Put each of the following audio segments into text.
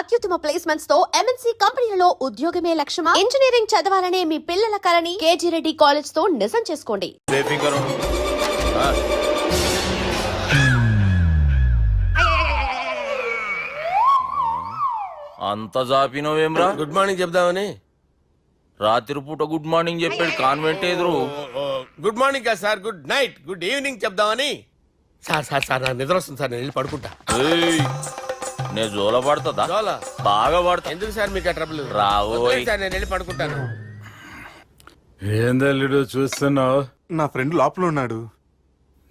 అత్యుత్తమ ప్లేస్మెంట్స్ తో ఎంఎన్సీ కంపెనీలలో ఉద్యోగమే లక్ష్యమా? ఇంజనీరింగ్ చదవాలనే మీ పిల్లల కలని కేజీ రెడ్డి కాలేజ్ తో నిజం చేసుకోండి. అంత జాపినవేమ్రా? గుడ్ మార్నింగ్ చెప్దామని. రాత్రి పూట గుడ్ మార్నింగ్ చెప్పాడు కాన్వెంట్ ఎదురు. గుడ్ మార్నింగ్ కాదు sir, good night, good evening చెప్దామని. సార్ సార్ సార్ నాకు నిద్ర వస్తుంది సార్, నేను వెళ్ళి పడుకుంటా. నేను జోల పడుతుందా? జోల? బాగా పడతా. ఎందుకు సార్ మీకు ఆ ట్రబుల్? రావోయ్ సార్, నేను వెళ్ళి పడుకుంటాను. ఏందల్లుడు చూస్తున్నావు? నా ఫ్రెండ్ లోపల ఉన్నాడు.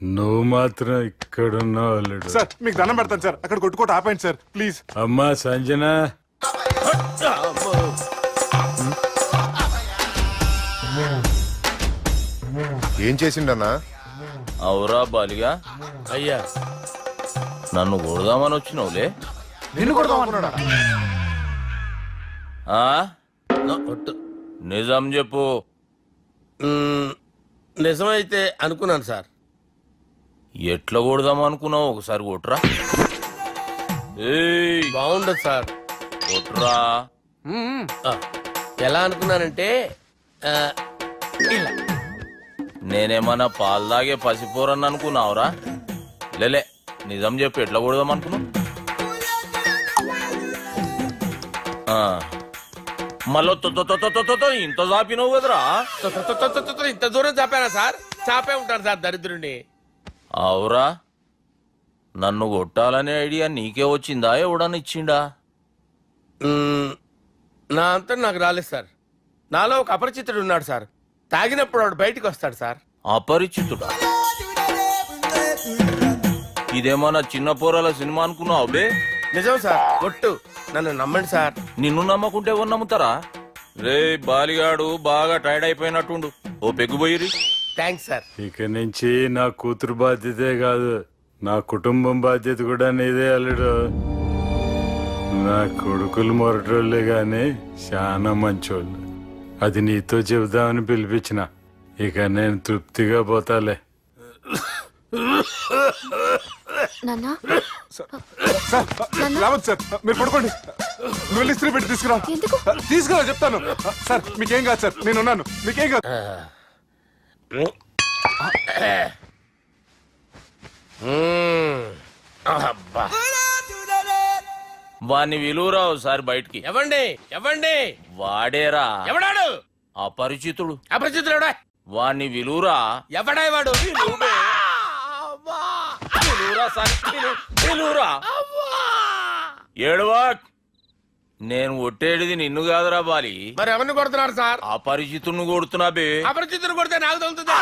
నువ్వు మాత్రం ఇక్కడున్నావు అల్లుడు. సార్ మీకు దండం పెడతాను సార్, అక్కడ కొట్టుకోట ఆపండి సార్ ప్లీజ్. అమ్మా సంజన, ఏం చేసిండన్నా? అవురా బాలిగా, అయ్యా నన్ను కొడదామని వచ్చినావులే. నిన్ను కొడదామన్నాడా? ఆ? ఒట్టు. నిజం చెప్పు. నిజమైతే అనుకున్నాను సార్. ఎట్లా కొడదాం అనుకున్నావు? ఒకసారి కొట్రా. ఏయ్ బాగుండదు సార్. కొట్రా. ఆ, ఎలా అనుకున్నానంటే ఇలా. నేనేమన్నా పాలు తాగే పసిపోరని అనుకున్నావురా? లేలే, నిజం చెప్పు, ఎట్లా కొడదాం అనుకున్నావు? మళ్ళీ ఇంత చాపినావు కదరా? ఇంత దూరం చాపానా సార్? చాపే ఉంటాను సార్ దరిద్రుడిని. అవురా, నన్ను కొట్టాలనే ఐడియా నీకే వచ్చిందా? ఎవడన్నా ఇచ్చిండా? నా అంతా నాకు రాలేదు సార్. నాలో ఒక అపరిచితుడు ఉన్నాడు సార్. తాగినప్పుడు వాడు బయటికి వస్తాడు సార్. అపరిచితుడా? ఇదేమన్నా చిన్న పోరాల సినిమా అనుకున్నావు బే? నిజం సార్, ఒట్టు, నన్ను నమ్మండి సార్. నిన్ను నమ్మకుంటే ఎవరు నమ్ముతారా? రే బాలిగాడు బాగా టైర్డ్ అయిపోయినట్టుండు, ఓ పెగ్గుపోయిరి. Thanks sir. ఇక నుంచి నా కూతురు బాధ్యతే కాదు, నా కుటుంబం బాధ్యత కూడా నీదే అల్లుడు. నా కొడుకులు మొరటోళ్ళే గాని చాలా మంచోళ్ళు. అది నీతో చెబుదామని పిలిపించిన. ఇక నేను తృప్తిగా పోతాలే. నాన్నా, సార్ రావద్దు సార్, మీరు పడుకోండి. నువ్వు వెళ్ళి ఇస్త్రీ పెట్టి తీసుకురా. ఎందుకు? తీసుకురా చెప్తాను. సార్ మీకేం కాదు సార్, నేనున్నాను, మీకేం కాదు. అబ్బా. వాణ్ణి విలువరావు సార్ బయటికి. ఎవండి ఎవండి? వాడేరా ఎవడాడు? అపరిచితుడు. అపరిచితుడు వాణ్ణి విలువరా. ఎవడా వాడు? విలువరా సార్, విలువరా. ఏడవా, నేను ఒట్టేడిది నిన్ను కాదురా బాలి. మరి ఎవరిని కొడుతున్నారు సార్? అపరిచితుడిని కొడుతున్నా బే. అపరిచితుడు కొడితే నాకు తగులుతుందా?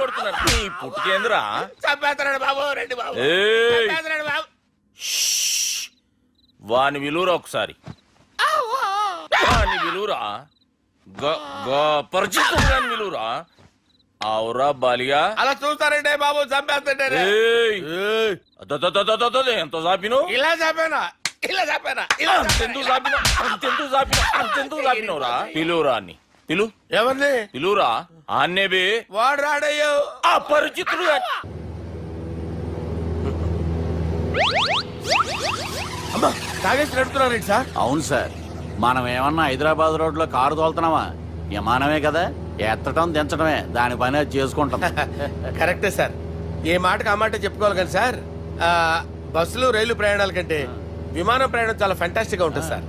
కొడుతున్నా నీ పుట్టుకేంద్రా? చంపేస్తున్నాడు బాబు, రండి బాబు. ఏయ్, చంపేస్తున్నాడు బాబు. వాని విలువరా ఒకసారి. వాని విలువరా. పరిచితుడు విలువరా. అవురా బాలిగా. అలా చూస్తారంటే బాబు, చంపేస్తాడే. ఎంత చాపిను? ఇలా చంపేనా? ఇలా చంపేనా? ఇలా అంతెందుకు చాపినవురా? పిలువురా అన్ని పిలు. ఎవరిని పిలువురా. ఆన్నే బే. వాడు రాడయ్యో. అపరిచితుడు. అమ్మా, తాగేసి నడుపుతున్నారండి సార్. అవును సార్, మనం ఏమన్నా హైదరాబాద్ రోడ్లో కారు తోలుతున్నామా? విమానమే కదా, ఎత్తటం దించడమే, దాని పని అది చేసుకుంటాం. కరెక్టే సార్. ఏ మాటకు ఆ మాట చెప్పుకోవాలి కానీ సార్, బస్సులు రైలు ప్రయాణాల కంటే విమానం ప్రయాణం చాలా ఫెంటాస్టిక్ గా ఉంటుంది సార్.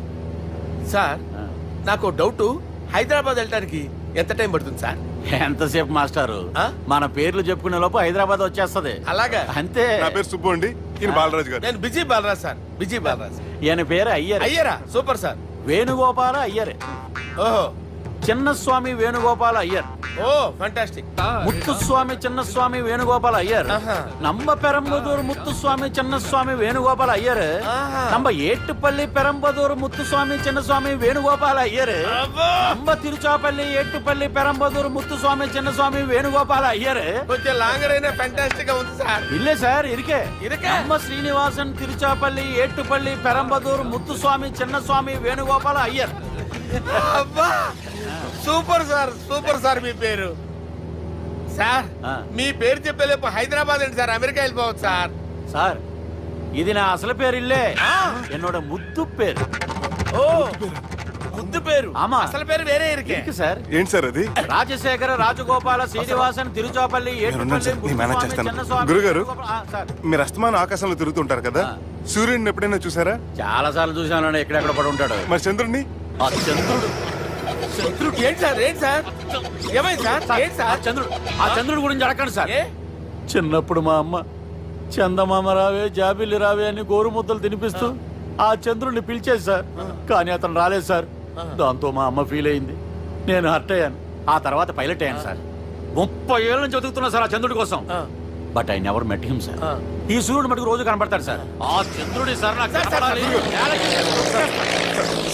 సార్ నాకు డౌట్, హైదరాబాద్ వెళ్ళడానికి ఎంత టైం పడుతుంది సార్? ఎంతసేపు మాస్టారు, మన పేర్లు చెప్పుకునే లోపు హైదరాబాద్ వచ్చేస్తది. అలాగా? అంతే. నా పేరు సుబ్బు అండి, ఈయన బాలరాజు గారు. నేను busy Balaraj sir, busy Balaraj. ఈయన పేరు అయ్యర్. అయ్యరా? Super sir. వేణుగోపాల అయ్యర్. ఓహో, చిన్నస్వామి వేణుగోపాల అయ్యర్. Oh fantastic. ముత్తుస్వామి చిన్నస్వామి వేణుగోపాల అయ్యర్. நம்ம பெரம்பதூர் முத்துசுவாமி சின்னசுவாமி வேணுகோபால ஐயர். நம்ம ஏட்டுப்பள்ளி பெரம்பதூர் முத்துசுவாமி சின்னசுவாமி வேணுகோபால ஐயர். நம்ம తిరుచాపల్లి ఏట్టుపల్లి పెరంబదూర్ ముత్తుస్వామి చిన్నస్వామి వేణుగోపాల అయ్యర్. కొంచెం లాంగర్ అయినా ఫెంటాస్టిక్ గా ఉంది సార్. ఇల్లే సార్ ఇరికే. நம்ம శ్రీనివాసన్ తిరుచాపల్లి ఏట్టుపల్లి పెరంబదూర్ ముత్తుస్వామి చిన్నస్వామి వేణుగోపాల అయ్యర్. అబ్బా, సూపర్ సార్, సూపర్ సార్. మీ పేరు సార్, మీ పేరు చెప్పేలేపు హైదరాబాద్ అండి సార్, అమెరికా వెళ్ళిపోవచ్చు సార్. సార్ ఇది నా అసలు పేరు ఇల్లే என்னோட ముద్దు పేరు ఓ ముద్దు పేరు ఆమా. అసలు పేరు వేరే ఇరికే ఇருக்கு సార్ ఏంటి సార్ అది రాజశేఖర రాజగోపాల శ్రీనివాసన్ తిరుచాపల్లి ఉన్నాను సార్, నేను మేనేజ్ చేస్తాను. గురుగారు. మీరు అస్తమానం ఆకాశంలో తిరుగుతుంటారు కదా సూర్యుడిని ఎప్పుడైనా చూసారా? చాలా సార్లు చూసాను ఎక్కడెక్కడ పడి ఉంటాడు మరి చంద్రుడిని? ఆ చంద్రుడు ఏంటి సార్ ఏంటి సార్ ఏమైంది సార్ ఏంటి ఆ సార్ చంద్రుడు ఆ చంద్రుడి గురించి అడగండి సార్ ఏ? చిన్నప్పుడు మా అమ్మ చందమామ రావే జాబిల్లి రావే అని గోరు ముద్దలు తినిపిస్తూ ఆ చంద్రుడిని పిలిచేది సార్ కానీ అతను రాలేదు సార్ దాంతో మా అమ్మ ఫీల్ అయింది నేను హర్ట్ అయ్యాను ఆ తర్వాత పైలట్ అయ్యాను సార్ 30 ఏళ్ళ నుంచి చదువుతున్నా సార్ ఆ చంద్రుడి కోసం but I never met him sir ఈ సూర్యుడు మటుకు రోజు కనపడతాడు సార్ ఆ చంద్రుడి సార్ నాకు కనపడాలి.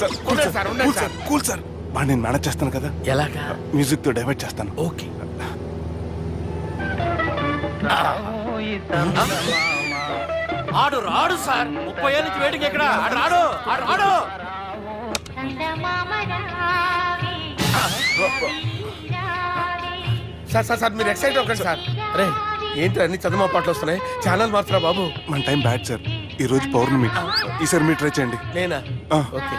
Sir cool sir, cool sir, cool sir. వాడిని నేను మేనేజ్ చేస్తాను కదా, ఎలాగా మ్యూజిక్ తో డైవర్ట్ చేస్తాను. ఓకే ఆడు రాడు సార్ 30 ఏళ్ళ నుంచి వేడికి ఎక్కడ ఆడు రాడు ఆడు రాడు సార్ సార్ సార్ మీరు ఎక్సైట్ అవ్వకండి సార్ రే ఏంటి అన్ని చదువు పాటలు వస్తున్నాయి ఛానల్ మాత్రం బాబు మన టైం బ్యాడ్ సార్, ఈ రోజు పౌర్ణమి. ఈసారి మీరు ట్రై చేయండి. నేనా ఆ. ఓకే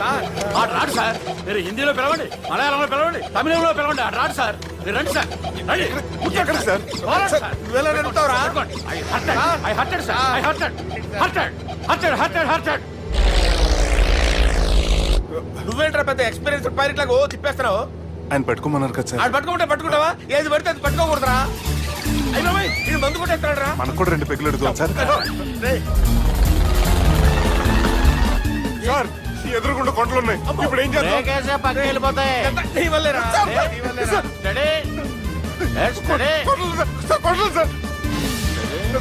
సార్ ఆడు రాడు సార్ మీరు హిందీలో పిలవండి మలయాళంలో పిలవండి తమిళంలో పిలవండి ఆడు రాడు సార్ మీరు రండి సార్ రండి ఎక్కడ సార్? పోరాడు సార్. నువ్వెలా నడుపుతావురా I hurted, sir. I hurted. నువ్వేంట్రా పెద్ద ఎక్స్పీరియన్స్ పైరెట్ లాగా ఓ తిప్పేస్తున్నావు ఆయన పెట్టుకోమన్నారు కదా సార్. ఆడు పట్టుకుంటే పట్టుకుంటావా ఏది పడితే అది పట్టుకోకూడదురా అయ్యో ఇది మందు కొట్టేస్తాడు రా మనకు కూడా 2 పెగ్గులు అడుగుతాం సార్. సార్ ఎదురుకుండా కొండలు ఉన్నాయి, ఇప్పుడు ఏం చేద్దాం? బ్రేకేసే పక్కకి వెళ్ళిపోతాయి. నీ వల్లేరా Steady. Let's steady. కొండలు సార్, సార్, కొండలు సార్.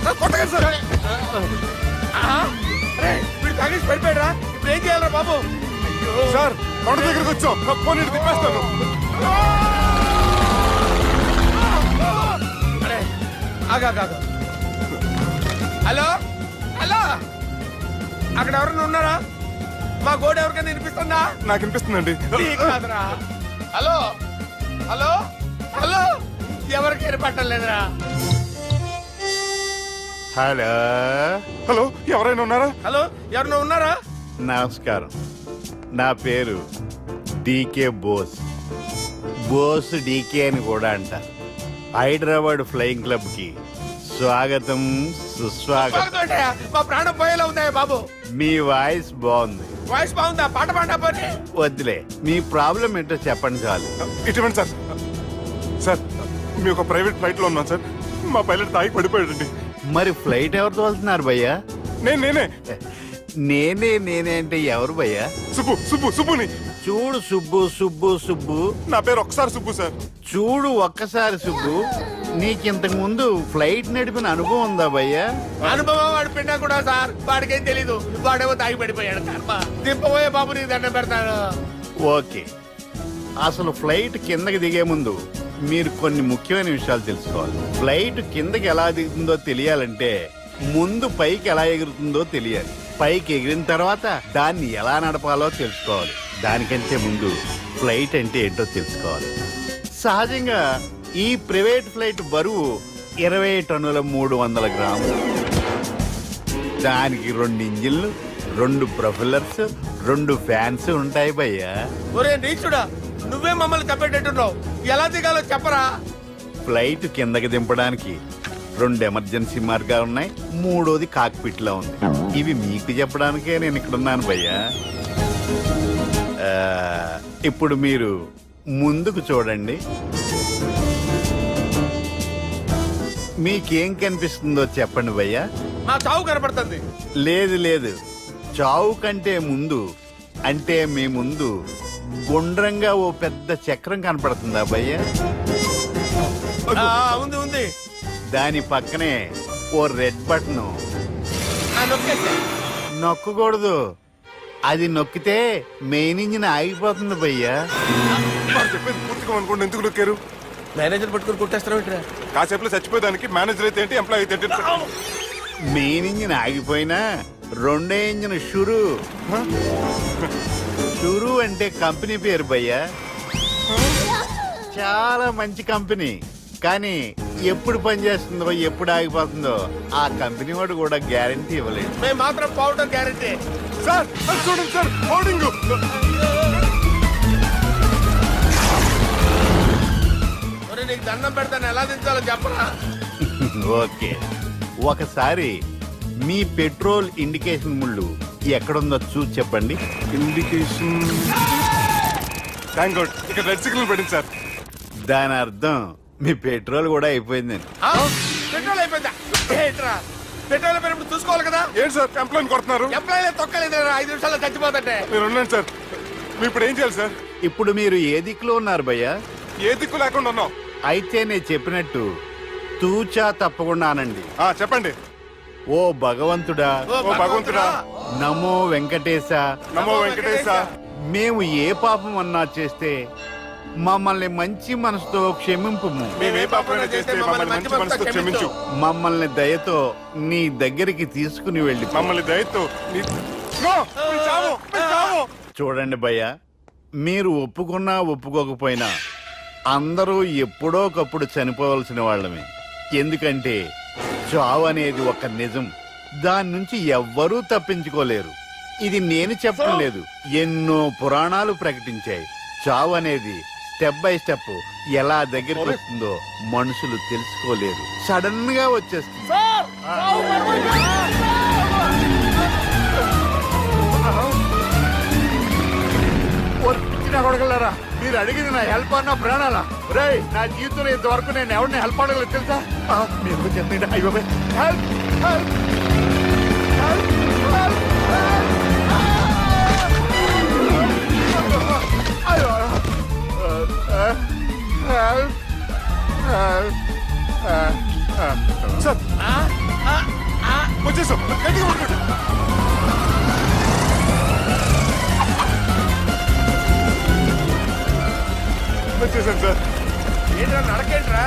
సార్, కొట్టకండి సార్. వీడు తాగేసి పడిపోయాడురా ఇప్పుడు ఏం చేయాలరా బాబు సార్ కొండ దగ్గరికి వచ్చాం, పోనీ ఇటు తిప్పేస్తాను. అరే ఆగా హలో హలో అక్కడ ఎవరైనా ఉన్నారా మా గోడ ఎవరికైనా వినిపిస్తుందా నాకు అనిపిస్తుందండి. నీకు కాదురా హలో హలో హలో ఎవరికి వినపట్టలేదురా హలో హలో ఎవరైనా ఉన్నారా? హలో ఎవరైనా ఉన్నారా నమస్కారం, నా పేరు డీకే బోస్. బోస్ డీకే అని కూడా అంటారు. హైదరాబాద్ ఫ్లయింగ్ క్లబ్ కి స్వాగతం సుస్వాగతం. బాగుందంటయ్యా, మా ప్రాణం పోయేలా ఉందా బాబు మీ వాయిస్ బాగుంది. వాయిస్ బాగుందా పాట పాడా పోనీ వద్దులే, మీ ప్రాబ్లం ఏంటో చెప్పండి చాలు. ఇటువంటి సార్, సార్ మీ ఒక ప్రైవేట్ ఫ్లైట్ లో ఉన్నాం సార్, మా పైలట్ తాగి పడిపోయాడండి. మరి ఫ్లైట్ ఎవరు తోలుతున్నారు భయ్యా? నేనే నేనే అంటే ఎవరు భయ్యా? సుబ్బుని. చూడు సుబ్బు నా పేరు ఒకసారి సుబ్బు సార్. చూడు ఒక్కసారి సుబ్బు, నీకింతకు ముందు ఫ్లైట్ నడిపిన అనుభవం ఉందా భయ్యా? అనుభవం వాడు పిండా కూడా సార్ వాడికేం తెలీదు వాడేమో తాగి పడిపోయాడు కర్మ దింపబోయే బాబు నీకు దండం పెడతాను ఓకే, అసలు ఫ్లైట్ కిందకి దిగే ముందు మీరు కొన్ని ముఖ్యమైన విషయాలు తెలుసుకోవాలి. ఫ్లైట్ కిందకి ఎలా దిగుతుందో తెలియాలంటే ముందు పైకి ఎలా ఎగురుతుందో తెలియాలి. పైకి ఎగిరిన తర్వాత దాన్ని ఎలా నడపాలో తెలుసుకోవాలి. దానికంటే ముందు ఫ్లైట్ అంటే ఏంటో తెలుసుకోవాలి. సహజంగా ఈ ప్రైవేట్ ఫ్లైట్ బరువు 20 టన్నుల 300 గ్రాములు. దానికి 2 ఇంజిన్లు, 2 ప్రొఫెల్లర్స్, 2 ఫ్యాన్స్ ఉంటాయి భయ్యా. ఒరే నీచుడా నువ్వే మమ్మల్ని తప్పేటట్టున్నావు ఎలా దిగాలో చెప్పరా ఫ్లైట్ కిందకి దింపడానికి 2 ఎమర్జెన్సీ మార్గాలు ఉన్నాయి, 3వది కాక్పిట్ లో ఉంది. ఇవి మీకు చెప్పడానికే నేను ఇక్కడ ఉన్నాను భయ్యా. ఇప్పుడు మీరు ముందుకు చూడండి. మీకేం కనిపిస్తుందో చెప్పండి భయ్యా. మా చావు కనపడుతుంది లేదు, చావు కంటే ముందు అంటే మీ ముందు గుండ్రంగా ఓ పెద్ద చక్రం కనపడుతుందా భయ్యా? ఉంది దాని పక్కనే ఓ రెడ్ బటన్. నొక్కేసా నొక్కకూడదు, అది నొక్కితే మెయిన్ ఇంజిన్ ఆగిపోతుంది భయ్యా. వారు చెప్పేది పూర్తిగా అనుకోండి, ఎందుకు నొక్కారు? మేనేజర్ పట్టుకుని కుట్టేస్తారా కాసేపులో చచ్చిపోయేదానికి మేనేజర్ అయితే ఏంటి, ఎంప్లాయీ అయితే ఏంటి? మెయిన్ ఇంజిన్ ఆగిపోయినా 2వ ఇంజిన్ షురు అంటే కంపెనీ పేరు భయ్యా. చాలా మంచి కంపెనీ, కానీ ఎప్పుడు పనిచేస్తుందో ఎప్పుడు ఆగిపోతుందో ఆ కంపెనీ వాడు కూడా గ్యారంటీ ఇవ్వలేడు. మేము మాత్రం పౌడర్ గ్యారెంటీ. సార్ అది చూడండి సార్, హోర్డింగ్. మరి నీకు దండం పెడతాను, ఎలా దించాలో చెప్పరా? ఓకే, ఒకసారి మీ పెట్రోల్ ఇండికేషన్ ముళ్ళు ఎక్కడుందో చూసి చెప్పండి. ఇండికేషన్. థ్యాంక్ గాడ్, ఇక్కడ రెడ్ సిగ్నల్ పడింది సార్. దాని అర్థం మీ పెట్రోల్ కూడా అయిపోయిందని. ఆ? పెట్రోల్ అయిపోయిందా? ఏంట్రా పెట్రోల్ అయిపోయినప్పుడు చూసుకోవాలి కదా. ఏంటి సార్ ఎంప్లాయ్ కొడుతున్నారు? ఎంప్లాయీ తొక్కలేదు, 5 నిమిషాల్లో చచ్చిపోతుంటే. మీరు ఉండండి సార్, మీరు ఇప్పుడు ఏం చేయాలి సార్? ఇప్పుడు మీరు ఏ దిక్కులో ఉన్నారు భయ్యా? ఏ దిక్కు లేకుండా ఉన్నాం. అయితే నేను చెప్పినట్టు తూచా తప్పకుండా అనండి. చెప్పండి. ఓ భగవంతుడా, ఓ భగవంతుడా, నమో వెంకటేశ, నమో వెంకటేశ. మేము ఏ పాపం అన్నా చేస్తే మమ్మల్ని మంచి మనసుతో క్షమింపు. మేము ఏ పాపమైనా చేస్తే మమ్మల్ని మంచి మనసుతో క్షమించు. మమ్మల్ని దయతో నీ దగ్గరికి తీసుకుని వెళ్ళి మమ్మల్ని దయతో నో, మేము చావు, మేము చావు. చూడండి భయ్య, మీరు ఒప్పుకున్నా ఒప్పుకోకపోయినా అందరూ ఎప్పుడో ఒకప్పుడు చనిపోవలసిన వాళ్ళమే. ఎందుకంటే చావు అనేది ఒక నిజం, దాని నుంచి ఎవ్వరూ తప్పించుకోలేరు. ఇది నేను చెప్పడం లేదు, ఎన్నో పురాణాలు ప్రకటించాయి. చావు అనేది స్టెప్ బై స్టెప్ ఎలా దగ్గరికి వస్తుందో మనుషులు తెలుసుకోలేరు, సడన్ గా వచ్చేస్తుంది. కొడగలరా, మీరు అడిగింది నా హెల్ప్ అన్న ప్రాణాలా? రేయ్, నా జీవితంలో ఇంతవరకు నేను ఎవరిని హెల్ప్ అడగలేదు తెలుసా? మీరు చెప్పండి. అయ్యో హెల్ప్, హెల్ప్, హెల్ప్, హెల్ప్, అయ్యో, సార్ వచ్చేసాం, గట్టిగా పట్టుకోండి. వచ్చేసాం సార్. ఏంట్రా నడకేంట్రా,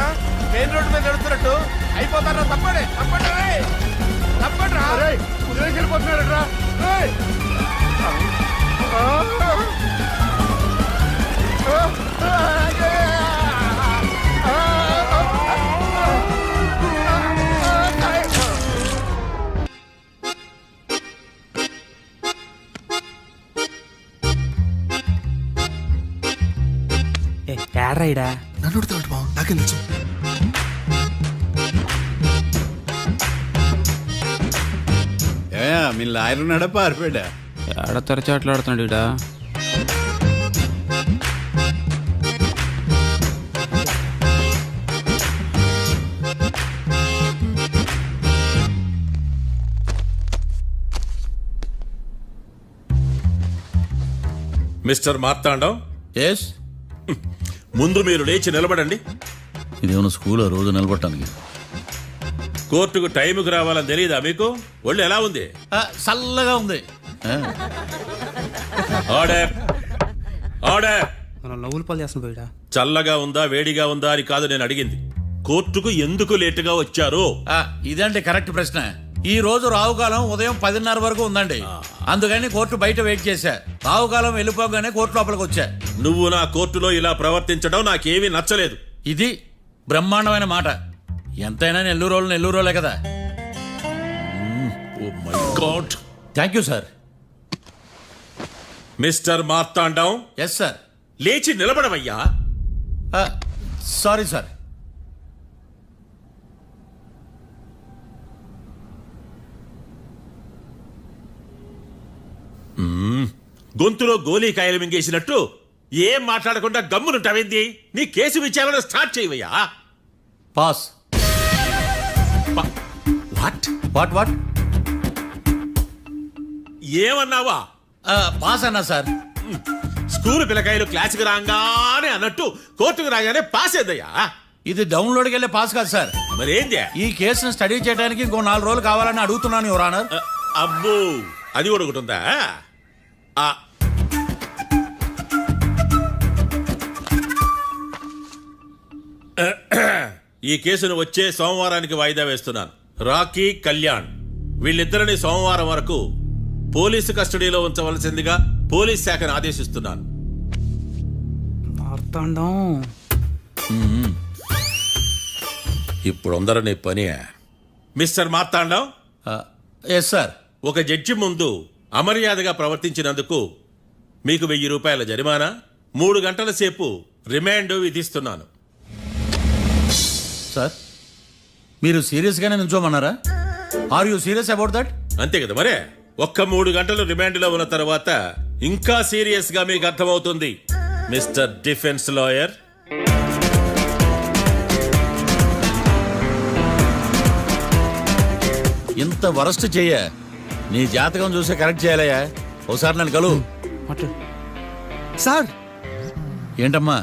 మెయిన్ రోడ్డు మీద నడుస్తున్నట్టు అయిపోతారా? తప్పండి, తప్పండి, తప్పండి. కుదిరేసి వెళ్ళిపోతున్నారట్రా. ఏడ్రాయిడా నన్ను అడుగుతాడు నాకేం తెలుసు. మీ లాయర్ ఉన్నాడా పారిపోయాడా? ఏడ తెరచాట్లాడుతున్నాడు ఇడా. మిస్టర్ మార్తాండం, ఎస్, ముందు మీరు లేచి నిలబడండి. ఇదేమన్నా స్కూల్ రోజు నిలబడటానికి? కోర్టుకు టైంకి రావాలని తెలియదా మీకు? ఒళ్ళు ఎలా ఉంది? చల్లగా ఉంది. Order, order. మనం నవ్వులు పాలు చేస్తున్న పోయిడా. చల్లగా ఉందా వేడిగా ఉందా అని కాదు నేను అడిగింది, కోర్టుకు ఎందుకు లేటుగా వచ్చారు? ఇదండి కరెక్ట్ ప్రశ్న. ఈ రోజు రావుకాలం ఉదయం 10:30 వరకు ఉందండి, అందుకని కోర్టు బయట వెయిట్ చేశా. రావుకాలం వెళ్ళిపోగానే కోర్టు లోపలికి వచ్చా. నువ్వు నా కోర్టులో ఇలా ప్రవర్తించడం నాకేమీ నచ్చలేదు. ఇది బ్రహ్మాండమైన మాట. ఎంతైనా నెల్లూరులే కదా. Oh my god. Thank you sir. Mister Marthandam, yes sir. లేచి నిలబడవయ్యా. Sorry sir. గొంతులో గోలీకాయలు మింగేసినట్టు ఏం మాట్లాడకుండా గమ్మునుంటావేంది? నీ కేసు విచారణ స్టార్ట్ చేయవయ్యా. పాస్. వాట్ వాట్ వాట్ ఏమన్నావా? పాస్ అన్నా సార్. స్కూల్ పిల్లకాయలు క్లాసుకు రాగానే అన్నట్టు కోర్టుకు రాగానే పాస్ అయ్యా. ఇది డౌన్లోడ్కి వెళ్ళే పాస్ కాదు సార్. మరేంది? ఈ కేసును స్టడీ చేయడానికి ఇంకో 4 రోజులు కావాలని అడుగుతున్నాను యువర్ ఆనర్. అబ్బో, అది కూడా ఒకటి ఉందా? ఈ కేసును వచ్చే సోమవారానికి వాయిదా వేస్తున్నాను. రాకీ, కళ్యాణ్ వీళ్ళిద్దరిని సోమవారం వరకు పోలీసు కస్టడీలో ఉంచవలసిందిగా పోలీస్ శాఖను ఆదేశిస్తున్నాను. మార్తాండం ఇప్పుడు అందరూ నీ పని మిస్టర్ మార్తాండం. Yes sir. ఒక జడ్జి ముందు అమర్యాదగా ప్రవర్తించినందుకు మీకు 1000 రూపాయల జరిమానా, 3 గంటల సేపు రిమాండ్ విధిస్తున్నాను. సార్ మీరు సీరియస్గానే నిల్చోమన్నారా? Are you serious about that? అంతే కదా మరే. ఒక్క 3 గంటలు రిమాండ్లో ఉన్న తర్వాత ఇంకా సీరియస్ గా మీకు అర్థమవుతుంది మిస్టర్ డిఫెన్స్ లాయర్. ఇంత వరస్ట్ చెయ్య నీ జాతకం చూసే కరెక్ట్ చేయాలయ్యా. ఒకసారి నన్ను కలు. సార్ ఏంటమ్మా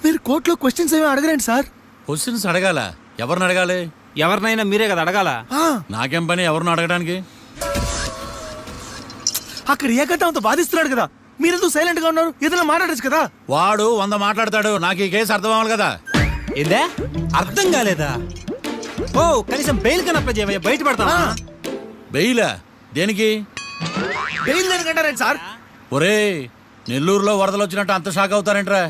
మీరు కోర్టులో క్వశ్చన్స్ ఏమి అడగరండి సార్. క్వశ్చన్స్ అడగాల? ఎవరిని అడగాలి? ఎవరినైనా మీరే కదా అడగాల. నాకేం పని ఎవరిని అడగడానికి? అక్కడ ఏకతాంతో బాధిస్తున్నాడు కదా, మీరెందుకు సైలెంట్ గా ఉన్నారు? ఏదైనా మాట్లాడచ్చు కదా. వాడు 100 మాట్లాడతాడు. నాకు ఈ కేసు అర్థం అవ్వాలి కదా. ఏందే అర్థం కాలేదా? ఓ కనీసం బెయిల్ కన్నా అప్లై చేయవయ్యా, బయట పడతావా? బెయిలా? దేనికి? బెయిల్ దేనికంటారండి సార్? ఒరే నెల్లూరులో వరదలు వచ్చినట్టు అంత షాక్ అవుతారేంట్రా?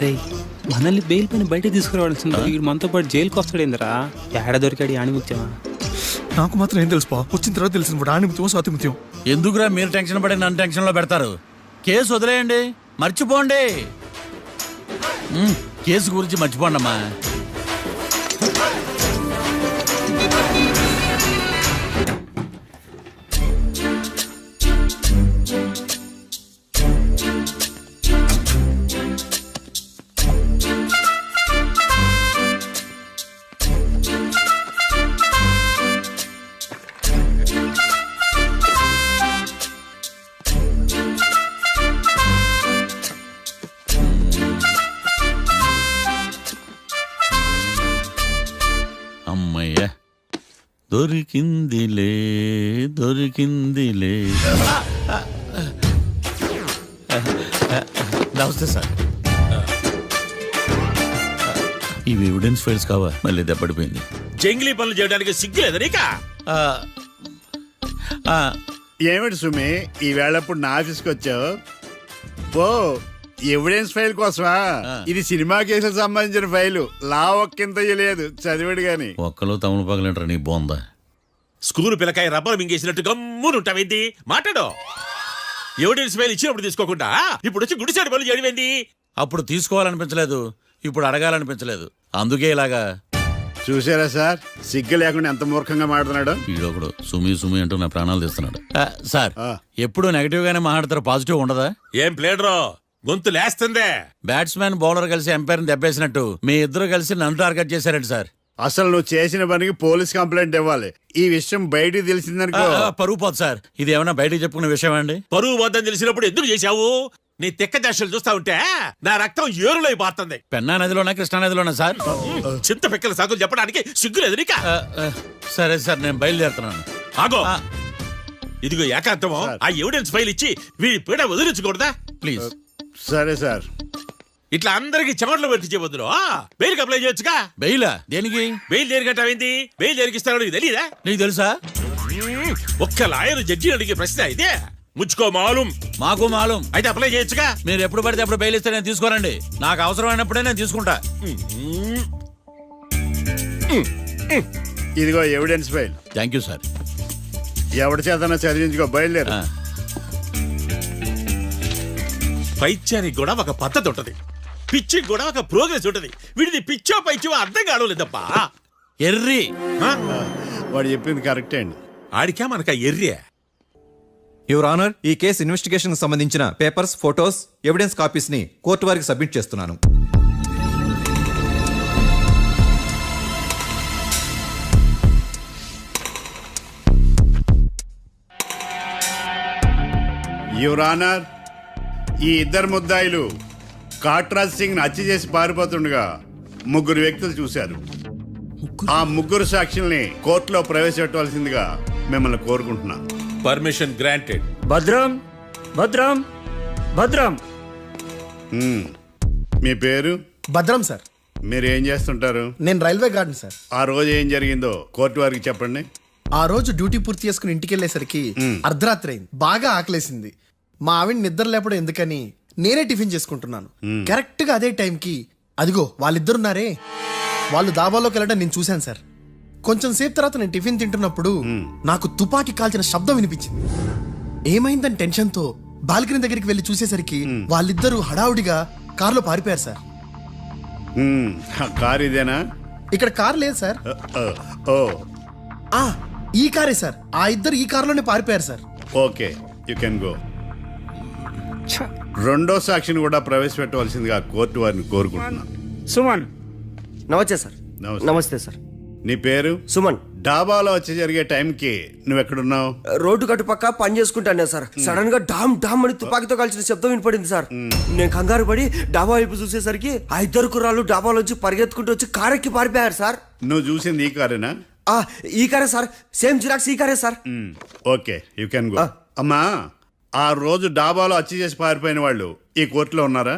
రేయ్ మనల్ని బెయిల్ పైన బయట తీసుకురావాల్సింది వీడు మనతో పాటు జైలుకి వస్తాడేందిరా? ఏడ దొరికాడు ఆణిముత్యమా? నాకు మాత్రం ఏం తెలుసు వచ్చిన తర్వాత తెలిసిన ఆణిముత్యం స్వాతిముత్యం. ఎందుకురా మీరు టెన్షన్ పడి నన్ను టెన్షన్ లో పెడతారు? కేసు వదిలేయండి, మర్చిపోండి. కేసు గురించి మర్చిపోండి అమ్మా. అమ్మయ్య దొరికిందిలే దొరికిందిలే. నమస్తే సార్. ఇవి ఎవిడెన్స్ ఫైల్స్ కావా? మళ్ళీ దెబ్బడిపోయింది. జంగిలీ పనులు చేయడానికి సిగ్గులేదు నీకా? ఏమిటి సుమి ఈ వేళప్పుడు నా ఆఫీస్కి వచ్చావు? ఓ ఎవిడెన్స్ ఫైల్ కోసమా? ఇది సినిమా కేసులకు సంబంధించిన ఫైలు. లా ఒక్కింత లేదు, చదివాడు గాని. ఒక్కలో తమను పగలంటారా నీ బోందా? School పిల్లకాయ rubber మింగేసినట్టు గమ్మునుంటావేంది? మాట్లాడు. ఎవిడెన్స్ ఫైల్ ఇచ్చినప్పుడు తీసుకోకుండా ఇప్పుడు వచ్చి గుడిసాడు పనులు చేయడమేంది? అప్పుడు తీసుకోవాలనిపించలేదు, ఇప్పుడు అడగాలనిపించలేదు, అందుకే ఇలాగా. చూసారా సార్, సిగ్గు లేకుండా ఎంత మూర్ఖంగా మాట్లాడుతున్నాడు. వీడొకడు సుమి సుమి అంటూ నా ప్రాణాలు తీస్తున్నాడు. సార్ ఎప్పుడు నెగటివ్ గానే మాట్లాడతారు, పాజిటివ్ ఉండదా? ఏం ప్లేడరో గొంతు లేస్తుందే. బ్యాట్స్మెన్ బౌలర్ కలిసి ఎంపైర్ దెబ్బేసినట్టు మీ ఇద్దరు కలిసి నన్ను టార్గెట్ చేశారండి సార్. అసలు నువ్వు చేసిన పనికి పోలీస్ కంప్లైంట్ ఇవ్వాలి. ఈ విషయం బయటికి తెలిసిందనుకో పరువు పోదు సార్. ఇది ఏమన్నా బయటికి చెప్పుకునే విషయం అండి? పరువు వద్దని తెలిసినప్పుడు ఎందుకు చేశావు? నీ తెక్క దశలు చూస్తా ఉంటే నా రక్తం ఏరులై పారుతుంది. పెన్నా నదిలోనా కృష్ణా నదిలోనా సార్? చింత పిక్కల సాగులు చెప్పడానికి సిగ్గులేదు నీకా? సరే సార్ నేను బయలుదేరుతున్నాను. ఆగో, ఇదిగో ఏకాంతమో ఆ ఎవిడెన్స్ ఫైల్ ఇచ్చి వీడి పీడ వదిలించకూడదా? ప్లీజ్. సరే సార్. ఇట్లా అందరికి చెమటలు పెట్టించే బదులు బెయిల్కి అప్లై చేయొచ్చుగా. బెయిలా? దేనికి? బెయిల్ దేనికంటావేంది? బెయిల్ దేనికి ఇస్తారో నీకు తెలియదా? నీకు తెలుసా? ఒక్క లాయర్ జడ్జి అడిగే ప్రశ్న అయితే ముచ్చుకో మాలూం. మాకు మాలూం. అయితే అప్లై చేయొచ్చుగా. మీరు ఎప్పుడు పడితే అప్పుడు బెయిల్ ఇస్తే నేను తీసుకోరండి. నాకు అవసరమైనప్పుడే నేను తీసుకుంటా. ఇదిగో evidence file. Thank you sir. ఎవరి చేతనా చదివించుకో, బయలుదేరు. పైత్యానికి కూడా ఒక పద్ధతి ఉంటది, పిచ్చికి కూడా ఒక ప్రోగ్రెస్ ఉంటది. వీడిది పిచ్చో పైచో అర్థం కావలేదప్పా. ఎర్రి వాడు చెప్పింది కరెక్టే అండి. ఆడికా మనక ఎర్రే. యువర్ ఆనర్, ఈ కేసు ఇన్వెస్టిగేషన్ కు సంబంధించిన పేపర్స్, ఫోటోస్, ఎవిడెన్స్ కాపీస్ ని కోర్టు వారికి సబ్మిట్ చేస్తున్నాను. యువర్ ఆనర్, ఈ ఇద్దరు ముద్దాయిలు కాట్రాజ్ సింగ్ హత్య చేసి పారిపోతుండగా 3 వ్యక్తులు చూశారు. ఆ 3 సాక్షుల్ని కోర్టులో ప్రవేశపెట్టవలసిందిగా మిమ్మల్ని కోరుకుంటున్నాను. Permission granted. భద్రం భద్రం భద్రం. మీ పేరు? భద్రం సార్. మీరు ఏం చేస్తుంటారు? నేను రైల్వే గార్డెన్ సార్. ఆ రోజు ఏం జరిగిందో కోర్టు వారికి చెప్పండి. ఆ రోజు డ్యూటీ పూర్తి చేసుకుని ఇంటికి వెళ్ళేసరికి అర్ధరాత్రి అయింది. బాగా ఆకలేసింది. మా ఆవిడ నిద్ర లేపడం ఎందుకని నేనే టిఫిన్ చేసుకుంటున్నాను. కరెక్ట్ గా అదే టైంకి అదిగో వాళ్ళిద్దరున్నారే, వాళ్ళు దాబాలోకి వెళ్ళడం నేను చూశాను సార్. కొంచెం సేపు తర్వాత నేను టిఫిన్ తింటున్నప్పుడు నాకు తుపాకీ కాల్చిన శబ్దం వినిపించింది. ఏమైందని టెన్షన్తో బాల్కనీ దగ్గరికి వెళ్ళి చూసేసరికి వాళ్ళిద్దరూ హడావుడిగా కారులో పారిపోయారు సార్. కార్ ఇదేనా? ఇక్కడ కార్ లేదు సార్. ఓ ఆ ఈ కారే సార్. ఆ ఇద్దరు ఈ కారులోనే పారిపోయారు sir. Okay, you can go. రెండో సాక్షిని కూడా ప్రవేశపెట్టవలసిందిగా కోర్టు వారిని కోరుకుంటున్నాను. సుమన్. నమస్తే సార్. నమస్తే సార్. నీ పేరు? సుమన్. డాబాలో వచ్చి జరిగే టైంకి నువ్వు ఎక్కడున్నావు? రోడ్డు కట్టు పక్క పని చేసుకుంటాను సార్. సడన్ గా డామ్ డామ్ అని తుపాకీతో కాల్చిన శబ్దం వినపడింది సార్. నేను కంగారు పడి డాబా వైపు చూసేసరికి ఆ ఇద్దరు కుర్రాళ్ళు డాబాలోంచి పరిగెత్తుకుంటూ వచ్చి కారెక్కి పారిపోయారు సార్. నువ్వు చూసింది ఈ కారేనా? ఈ కారే సార్. సేమ్ జిరాక్స్ ఈ కారే sir. Okay, you can go. అమ్మా, ఆ రోజు డాబాలో వచ్చి చేసి పారిపోయిన వాళ్ళు ఈ కోర్టులో ఉన్నారా?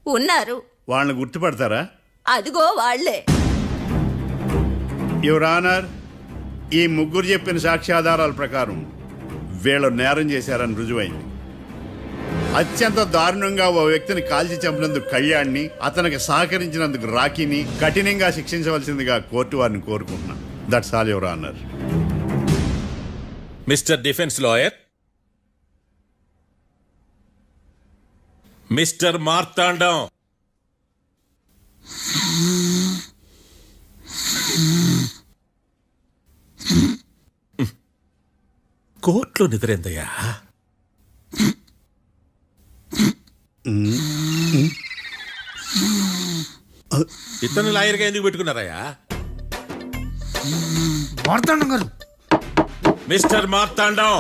ఉన్నారు. వాళ్ళని గుర్తుపడతారా? అదిగో వాళ్లే. యువర్ ఆనర్, ఈ ముగ్గురు చెప్పిన సాక్ష్యాధారాల ప్రకారం వీళ్ళు నేరం చేశారని రుజువైంది. అత్యంత దారుణంగా ఓ వ్యక్తిని కాల్చి చంపినందుకు కళ్యాణ్ని, అతనికి సహకరించినందుకు రాకీని కఠినంగా శిక్షించవలసిందిగా కోర్టు వారిని కోరుకుంటున్నాను. That's all your honour. Mister defence lawyer, mister Marthandam, కోర్టులో నిద్రేందయ్యా? ఇతను లాయర్గా ఎందుకు పెట్టుకున్నారయ్యా? మార్తాండం గారు, మిస్టర్ మార్తాండం,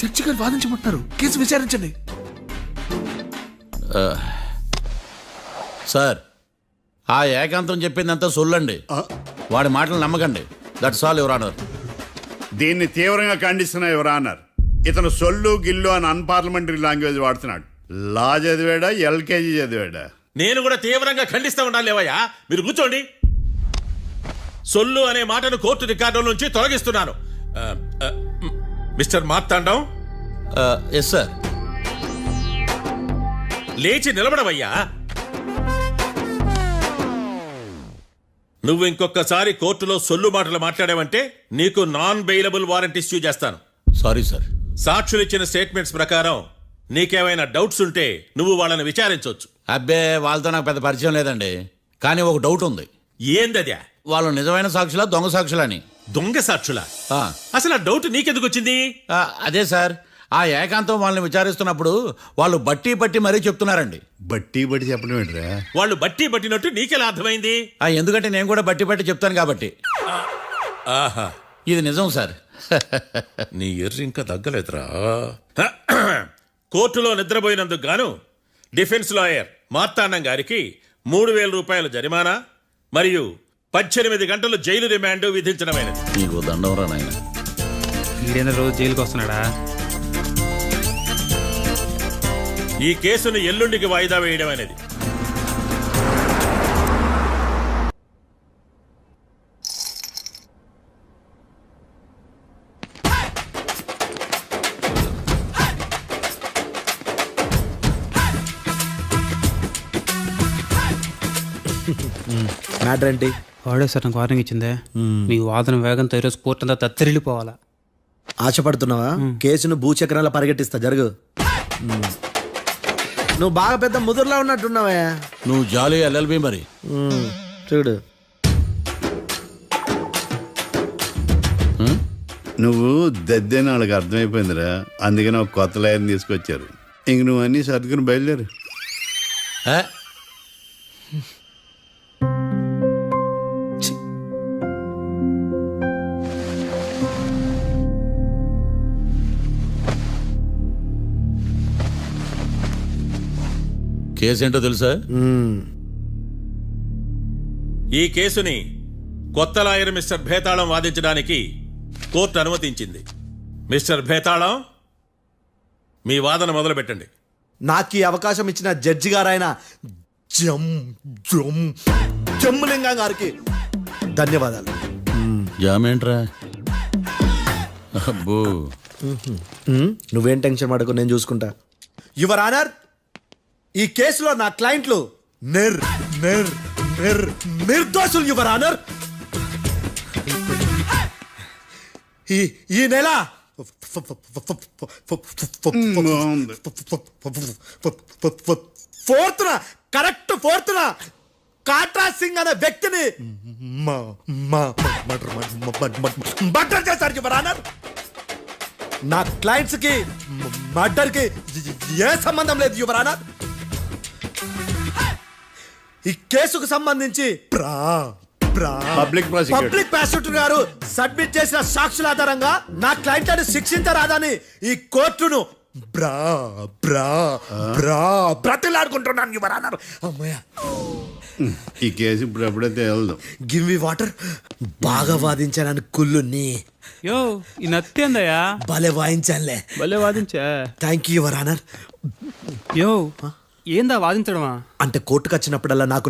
చర్చి గారు వాదించమంటున్నారు. కేసు విచారించండి. సార్, ఆ ఏకాంతం చెప్పిందంతా సొల్లండి. వాడి మాటలు నమ్మకండి. That's all your honour. దీన్ని తీవ్రంగా ఖండిస్తున్నా యువర్ ఆనర్. ఇతను సొల్లు గిల్లు అని అన్పార్లమెంటరీ లాంగ్వేజ్ వాడుతున్నాడు. లా చదివాడా, ఎల్కేజీ చదివాడా? నేను కూడా తీవ్రంగా ఖండిస్తా ఉండాలి. లేవయ్యా, మీరు కూర్చోండి. సొల్లు అనే మాటను కోర్టు రికార్డుల నుంచి తొలగిస్తున్నాను. Mister Marthandam, yes sir. లేచి నిలబడవయ్యా. నువ్వు ఇంకొకసారి కోర్టులో సొల్లు మాటలు మాట్లాడావంటే నీకు నాన్ బెయిలబుల్ వారెంట్ ఇష్యూ చేస్తాను. Sorry sir. సాక్షులు ఇచ్చిన స్టేట్మెంట్స్ ప్రకారం నీకేమైనా డౌట్స్ ఉంటే నువ్వు వాళ్ళని విచారించవచ్చు. అబ్బే, వాళ్ళతో నాకు పెద్ద పరిచయం లేదండి. కానీ ఒక డౌట్ ఉంది. ఏందద్యా? వాళ్ళు నిజమైన సాక్షులా, దొంగ సాక్షులని? దొంగ సాక్షులా? ఆ. అసలు ఆ డౌట్ నీకెందుకు వచ్చింది? అదే సార్, ఆ ఏకాంతం వాళ్ళని విచారిస్తున్నప్పుడు వాళ్ళు బట్టి బట్టి మరీ చెప్తున్నారండి. బట్టి బట్టి చెప్పడం ఏంట్రా? వాళ్ళు బట్టి పట్టినట్టు నీకెలా అర్థమైంది? ఎందుకంటే నేను కూడా బట్టి బట్టి చెప్తాను కాబట్టి. ఆహా, ఇది నిజం సార్. నీ ఎర్రి ఇంకా తగ్గలేదురా. కోర్టులో నిద్రపోయినందుకు గాను డిఫెన్స్ లాయర్ మార్తాండం గారికి 3,000 రూపాయల జరిమానా మరియు 18 గంటలు జైలు రిమాండ్ విధించడమైనది. నీకు దండం రా నాయన. ఈడేంద్ర రోజు జైలుకి వస్తున్నాడా? ఈ కేసును ఎల్లుండికి వాయిదా వేయడమైనది. మ్యాటర్ ఏంటి? వాడే సార్ నాకు వార్నింగ్ ఇచ్చిందే. మీ వాదన వేగంతో ఈరోజు కోర్టు అంతా తత్తరిల్లిపోవాలా. ఆశపడుతున్నావా? కేసును భూచక్రాల పరిగెట్టిస్తా, జరుగు. నువ్వు బాగా పెద్ద ముదురులా ఉన్నట్టున్నావా? నువ్వు జాలి ఎల్ఎల్బి మరి. చూడు, నువ్వు దద్దేని వాళ్ళకి అర్థమైపోయిందిరా. అందుకని ఒక కొత్త లాయర్ని తీసుకొచ్చారు. ఇంక నువ్వు అన్నీ సర్దుకుని బయలుదేరు. కేసేంటో తెలుసా? ఈ కేసుని కొత్త లాయర్ మిస్టర్ భేతాళం వాదించడానికి కోర్టు అనుమతించింది. మిస్టర్ భేతాళం, మీ వాదన మొదలు పెట్టండి. నాకు ఈ అవకాశం ఇచ్చిన జడ్జి గారైన జమ్ములింగం గారికి ధన్యవాదాలు. జామేంట్రా? అబ్బో, నువ్వేం టెన్షన్ పడకు, నేను చూసుకుంటా. యువర్ ఆనర్, ఈ కేసులో నా క్లయింట్లు నిర్దోషులు యువర్ ఆనర్. ఈ నెల ఫోర్త్న కాట్రా సింగ్ అనే వ్యక్తిని మర్డర్ చేశారు యువర్ ఆనర్. నా క్లయింట్స్ కి మర్డర్ కి ఏ సంబంధం లేదు యువర్ ఆనర్. ఈ కేసుకు సంబంధించి పబ్లిక్ ప్రాసిక్యూటర్ పబ్లిక్ ప్రాసిక్యూటర్ గారు సబ్మిట్ చేసిన సాక్షుల ఆధారంగా నా క్లయింట్లను శిక్షించరాదని ఈ కోర్టును బ్రతిలాడుకుంటున్నాను యువర్ ఆనర్. అమ్మయ్య, ఈ కేసు ఇప్పుడు ఎప్పుడైతే వెళ్దాం. Give me water. బాగా వాదించానని కుళ్ళుని యో ఈ నత్తేందయ్యా భలే వాయించానులే. భలే వాదించా. Thank you your honour. Yo ఏందా వాదించడమా? అంటే కోర్టుకు వచ్చినప్పుడల్లా నాకు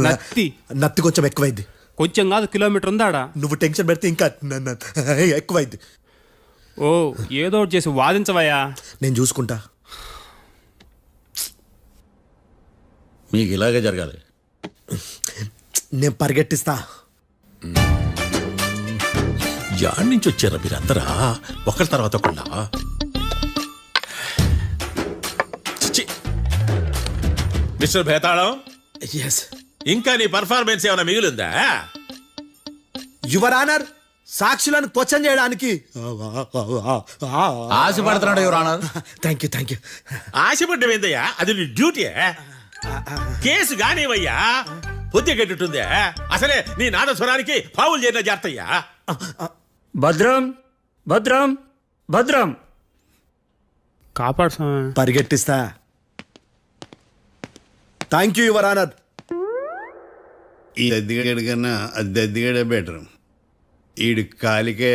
నత్తి నత్తి కొంచెం ఎక్కువైంది. కొంచెం కాదు, కిలోమీటర్ ఉందాడా. నువ్వు టెన్షన్ పెడితే ఇంకా ఎక్కువైంది. ఓ ఏదో ఒకటి చేసి వాదించవయ్యా. నేను చూసుకుంటా. మీకు ఇలాగే జరగాలి. నేను పరిగెట్టిస్తా. యాడ్ నుంచి వచ్చారా మీరందరా ఒకరి తర్వాత ఒకళ్ళ? మిస్టర్ భేతాళం, ఎస్ ఇంకా నీ పర్ఫార్మెన్స్ ఏమైనా మిగిలిందా? యువర్ ఆనర్, సాక్షులను క్వశ్చన్ చేయడానికి ఆశపడుతున్నాడు యువర్ ఆనర్. Thank you. ఆశపడ్డం ఏందయ్యా, అది నీ డ్యూటీ. కేసు గానివయ్యా, పొద్దు కట్టుందే. అసలే నీ నాదస్వరానికి పావులు చేరిన జాగ్రత్తయ్యా. భద్రం భద్రం భద్రం కాపాడు. పరిగెట్టిస్తా. Thank you your honour. ఈ దద్దిగడ కన్నా అది దద్దిగడే బెటర్. ఈడు కాలికే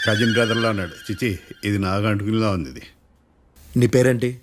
కజిన్ బ్రదర్లో ఉన్నాడు. చిచి, ఇది నాకు అంటుకునిలా ఉంది. ఇది నీ పేరేంటి?